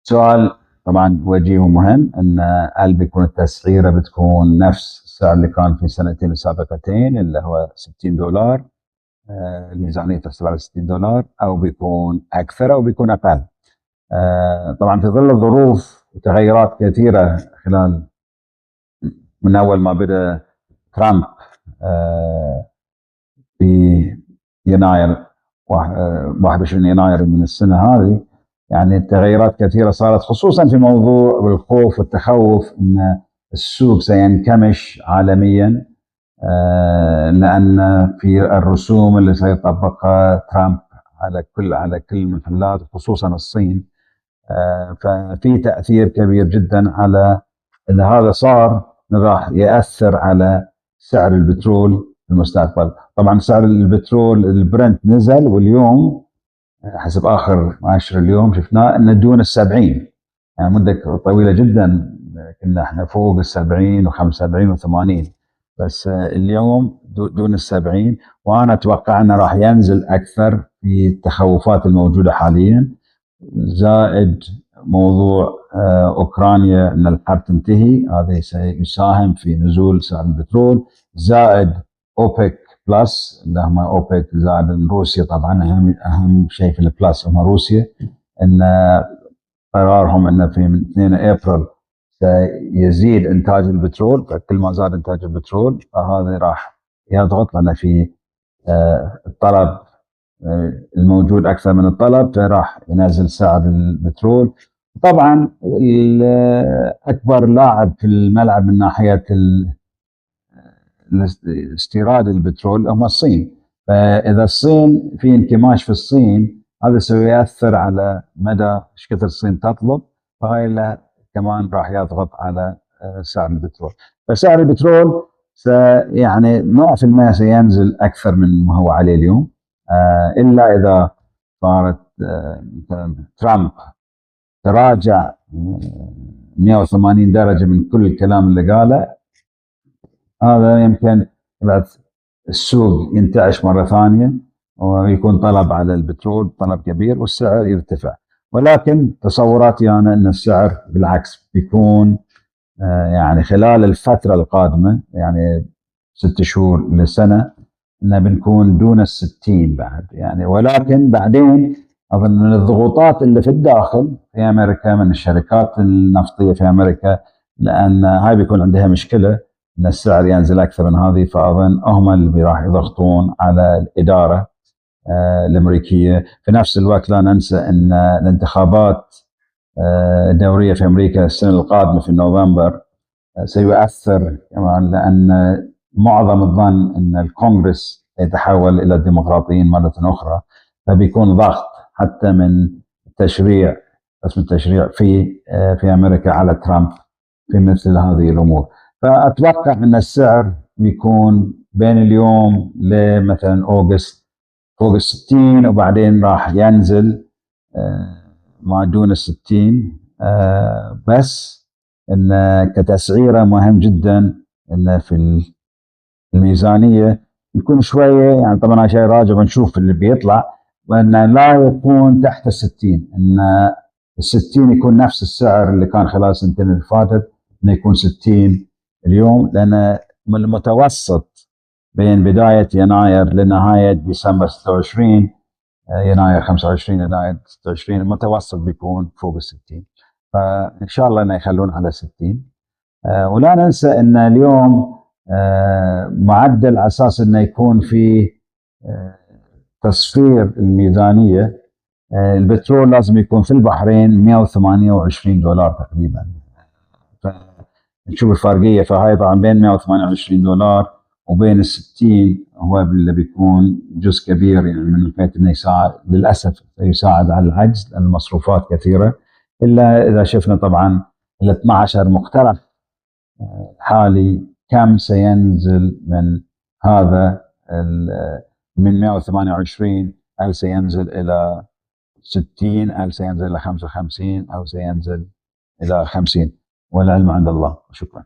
سؤال طبعا وجيه ومهم، ان هل بيكون التسعيره بتكون نفس السعر اللي كان في السنتين السابقتين اللي هو $60، الميزانيه تحسب على $60، او بيكون اكثر او بيكون اقل؟ طبعا في ظل الظروف وتغيرات كثيره خلال من اول ما بدا ترامب في يناير 21 يناير من السنه هذه، يعني تغيرات كثيره صارت خصوصا في موضوع الخوف والتخوف ان السوق سينكمش عالميا، لان في الرسوم اللي سيطبقها ترامب على كل المحلات خصوصا الصين، ففي تاثير كبير جدا على ان هذا صار راح ياثر على سعر البترول في المستقبل. طبعا سعر البترول البرنت نزل، واليوم حسب اخر مؤشر اليوم شفناه انه دون ال70، يعني مده طويله جدا كنا احنا فوق ال70 و75 و80، بس اليوم دون ال70، وانا اتوقع انه راح ينزل اكثر في التخوفات الموجوده حاليا، زائد موضوع اوكرانيا ان الحرب تنتهي، هذا سيساهم في نزول سعر البترول، زائد اوبك بلس اللي هم اوبك زائد روسيا. طبعا اهم شيء في البلس هم روسيا، ان قرارهم انه في من 2 ابريل سيزيد انتاج البترول، فكل ما زاد انتاج البترول فهذا راح يضغط، لان في الطلب الموجود اكثر من الطلب، فراح ينزل سعر البترول. طبعا اكبر لاعب في الملعب من ناحيه استيراد البترول هم الصين، فاذا الصين في انكماش في الصين هذا سيؤثر على مدى ايش كثر الصين تطلب، فهاي كمان راح يضغط على سعر البترول. فسعر البترول يعني 100% سينزل اكثر من ما هو عليه اليوم، الا اذا صارت ترامب تراجع 180 درجه من كل الكلام اللي قاله، هذا يمكن بعد السوق ينتعش مره ثانيه ويكون طلب على البترول طلب كبير والسعر يرتفع. ولكن تصوراتي انا ان السعر بالعكس بيكون يعني خلال الفتره القادمه، يعني 6 شهور لسنه، ان بنكون دون ال60 بعد يعني. ولكن بعدين اظن من الضغوطات اللي في الداخل في امريكا من الشركات النفطيه في امريكا، لان هاي بيكون عندها مشكله ان السعر ينزل اكثر من هذه، فاظن هم اللي راح يضغطون على الاداره الامريكيه. في نفس الوقت لا ننسى ان الانتخابات الدوريه في امريكا السنه القادمه في نوفمبر سيؤثر كمان، لان معظم الظن ان الكونغرس يتحول الى الديمقراطيين مره اخرى، فبيكون ضغط حتى من التشريع رسم التشريع في امريكا على ترامب في مثل هذه الامور. فاتوقع ان السعر بيكون بين اليوم لمثلا اوغست فوق ال60، وبعدين راح ينزل ما دون ال60، بس ان كتسعيره مهم جدا ان في الميزانيه يكون شويه، يعني طبعا شيء راجع ونشوف اللي بيطلع، وان لا يكون تحت ال60، ان ال60 يكون نفس السعر اللي كان خلال السنتين اللي فاتت، انه يكون 60 اليوم، لان من المتوسط بين بدايه يناير لنهايه ديسمبر 26 يناير 25 يناير 26 المتوسط بيكون فوق ال60، فان شاء الله انه يخلون على 60. ولا ننسى ان اليوم معدل على اساس انه يكون في تصفير الميزانيه، البترول لازم يكون في البحرين $128 تقريبا، فنشوف الفرقيه. فهاي طبعا بين $128 وبين ال60 هو اللي بيكون جزء كبير، يعني من حيث انه يساعد للاسف يساعد على العجز لان المصروفات كثيره، الا اذا شفنا طبعا ال 12 مقترح حالي كم سينزل من هذا من 128، هل سينزل الى 60، هل سينزل الى 55، او سينزل الى 50، والعلم عند الله. شكرا.